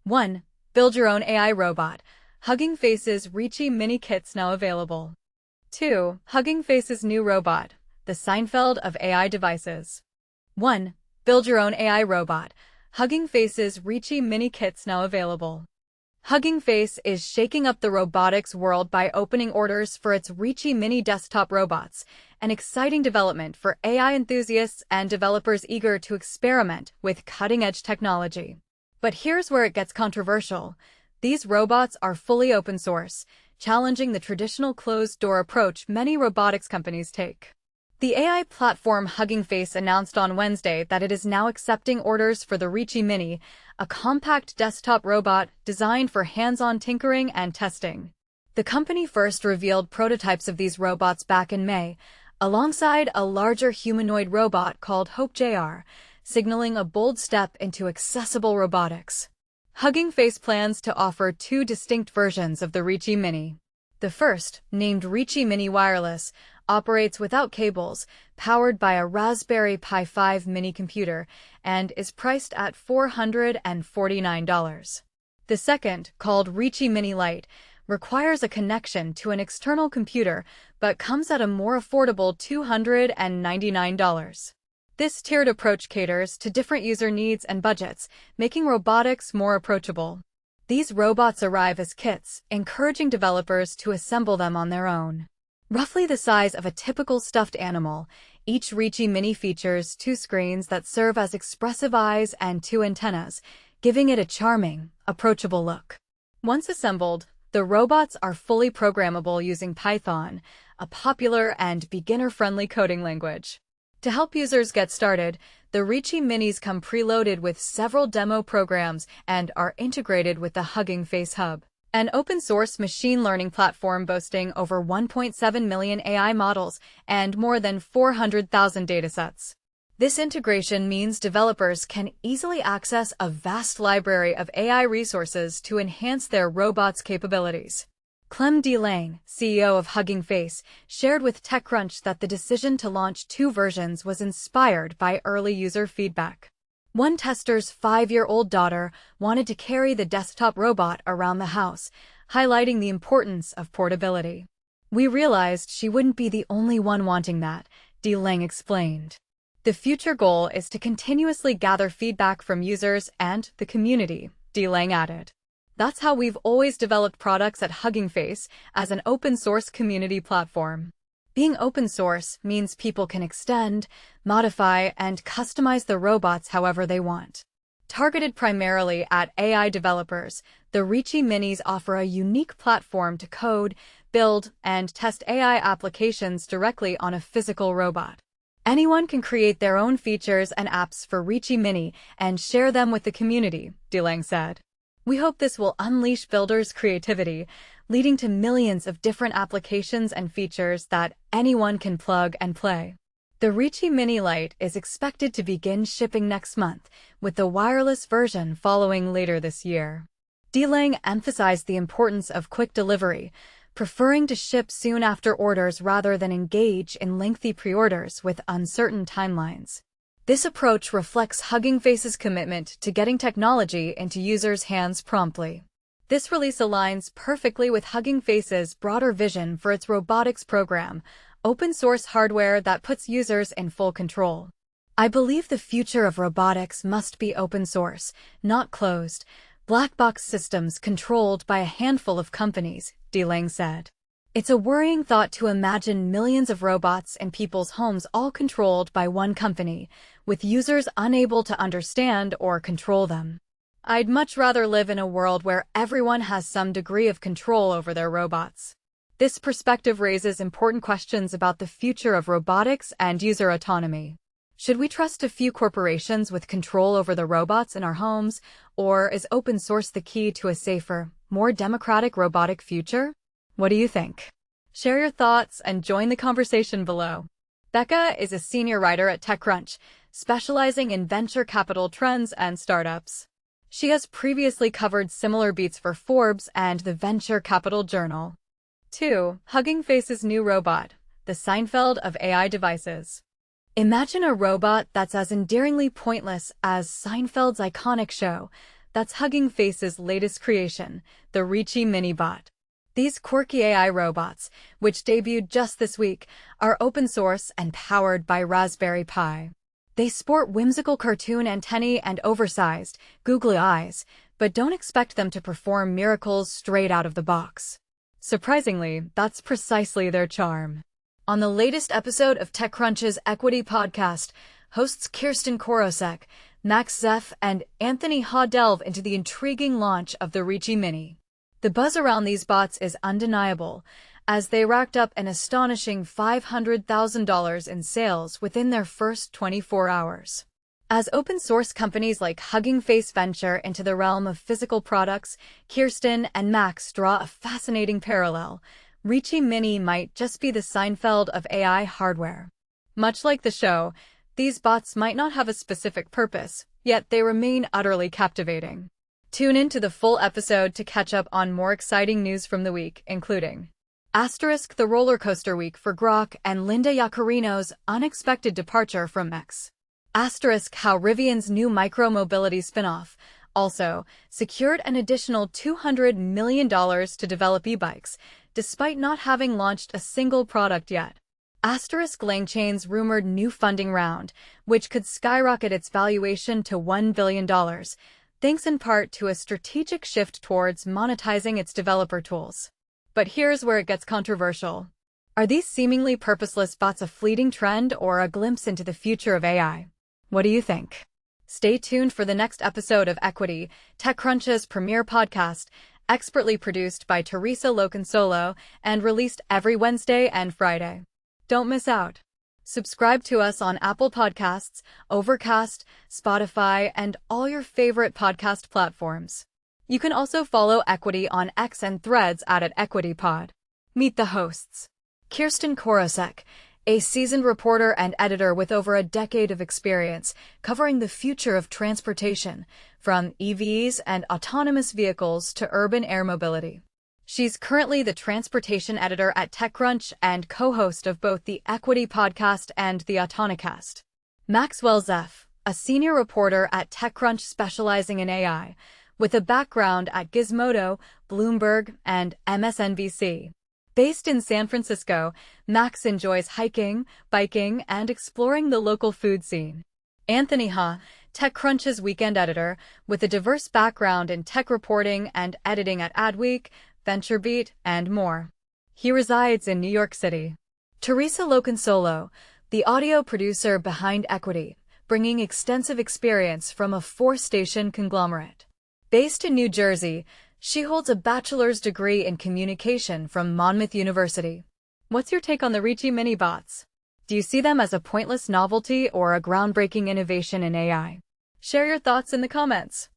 1. Build your own AI robot. Hugging Face's Reachy Mini kits now available. 2. Hugging Face's new robot, the Seinfeld of AI devices. 1. Build your own AI robot. Hugging Face's Reachy Mini kits now available. Hugging Face is shaking up the robotics world by opening orders for its Reachy Mini desktop robots, an exciting development for AI enthusiasts and developers eager to experiment with cutting-edge technology. But here's where it gets controversial. These robots are fully open source, challenging the traditional closed-door approach many robotics companies take. The AI platform Hugging Face announced on Wednesday that it is now accepting orders for the Reachy Mini, a compact desktop robot designed for hands-on tinkering and testing. The company first revealed prototypes of these robots back in May, alongside a larger humanoid robot called Hope Jr., signaling a bold step into accessible robotics. Hugging Face plans to offer two distinct versions of the Reachy Mini. The first, named Reachy Mini Wireless, operates without cables, powered by a Raspberry Pi 5 mini computer, and is priced at $449. The second, called Reachy Mini Lite, requires a connection to an external computer, but comes at a more affordable $299. This tiered approach caters to different user needs and budgets, making robotics more approachable. These robots arrive as kits, encouraging developers to assemble them on their own. Roughly the size of a typical stuffed animal, each Reachy Mini features two screens that serve as expressive eyes and two antennas, giving it a charming, approachable look. Once assembled, the robots are fully programmable using Python, a popular and beginner-friendly coding language. To help users get started, the Reachy Minis come preloaded with several demo programs and are integrated with the Hugging Face Hub, an open-source machine learning platform boasting over 1.7 million AI models and more than 400,000 datasets. This integration means developers can easily access a vast library of AI resources to enhance their robots' capabilities. Clem D. Lang, CEO of Hugging Face, shared with TechCrunch that the decision to launch two versions was inspired by early user feedback. One tester's 5-year-old daughter wanted to carry the desktop robot around the house, highlighting the importance of portability. "We realized she wouldn't be the only one wanting that," D. Lang explained. "The future goal is to continuously gather feedback from users and the community," D. Lang added. "That's how we've always developed products at Hugging Face, as an open-source community platform." Being open source means people can extend, modify, and customize the robots however they want. Targeted primarily at AI developers, the Reachy Minis offer a unique platform to code, build, and test AI applications directly on a physical robot. Anyone can create their own features and apps for Reachy Mini and share them with the community, D. Lang said. "We hope this will unleash builders' creativity, leading to millions of different applications and features that anyone can plug and play." The Reachy Mini Lite is expected to begin shipping next month, with the wireless version following later this year. D. Lang emphasized the importance of quick delivery, preferring to ship soon after orders rather than engage in lengthy pre-orders with uncertain timelines. This approach reflects Hugging Face's commitment to getting technology into users' hands promptly. This release aligns perfectly with Hugging Face's broader vision for its robotics program, open-source hardware that puts users in full control. "I believe the future of robotics must be open source, not closed, black box systems controlled by a handful of companies," D. Lang said. "It's a worrying thought to imagine millions of robots in people's homes all controlled by one company, with users unable to understand or control them. I'd much rather live in a world where everyone has some degree of control over their robots." This perspective raises important questions about the future of robotics and user autonomy. Should we trust a few corporations with control over the robots in our homes, or is open source the key to a safer, more democratic robotic future? What do you think? Share your thoughts and join the conversation below. Becca is a senior writer at TechCrunch, specializing in venture capital trends and startups. She has previously covered similar beats for Forbes and the Venture Capital Journal. 2. Hugging Face's new robot, the Seinfeld of AI devices. Imagine a robot that's as endearingly pointless as Seinfeld's iconic show, That's Hugging Face's latest creation, the Reachy Mini bot. These quirky AI robots, which debuted just this week, are open source and powered by Raspberry Pi. They sport whimsical cartoon antennae and oversized, googly eyes, but don't expect them to perform miracles straight out of the box. Surprisingly, that's precisely their charm. On the latest episode of TechCrunch's Equity podcast, hosts Kirsten Korosek, Max Zeff, and Anthony Ha delve into the intriguing launch of the Reachy Mini. The buzz around these bots is undeniable, as they racked up an astonishing $500,000 in sales within their first 24 hours. As open-source companies like Hugging Face venture into the realm of physical products, Kirsten and Max draw a fascinating parallel. Reachy Mini might just be the Seinfeld of AI hardware. Much like the show, these bots might not have a specific purpose, yet they remain utterly captivating. Tune in to the full episode to catch up on more exciting news from the week, including the roller coaster week for Grok and Linda Yaccarino's unexpected departure from X. How Rivian's new micro-mobility spinoff also secured an additional $200 million to develop e-bikes, despite not having launched a single product yet. LangChain's rumored new funding round, which could skyrocket its valuation to $1 billion, thanks in part to a strategic shift towards monetizing its developer tools. But here's where it gets controversial. Are these seemingly purposeless bots a fleeting trend or a glimpse into the future of AI? What do you think? Stay tuned for the next episode of Equity, TechCrunch's premier podcast, expertly produced by Teresa Loconsolo and released every Wednesday and Friday. Don't miss out. Subscribe to us on Apple Podcasts, Overcast, Spotify, and all your favorite podcast platforms. You can also follow Equity on X and Threads at EquityPod. Meet the hosts. Kirsten Korosek, a seasoned reporter and editor with over a decade of experience covering the future of transportation, from EVs and autonomous vehicles to urban air mobility. She's currently the transportation editor at TechCrunch and co-host of both the Equity podcast and the Autonicast. Maxwell Zeff, a senior reporter at TechCrunch specializing in AI, with a background at Gizmodo, Bloomberg, and MSNBC. Based in San Francisco, Max enjoys hiking, biking, and exploring the local food scene. Anthony Ha, TechCrunch's weekend editor, with a diverse background in tech reporting and editing at Adweek, VentureBeat, and more. He resides in New York City. Teresa Loconsolo, the audio producer behind Equity, bringing extensive experience from a 4-station conglomerate. Based in New Jersey, she holds a bachelor's degree in communication from Monmouth University. What's your take on the Reachy Mini bots? Do you see them as a pointless novelty or a groundbreaking innovation in AI? Share your thoughts in the comments.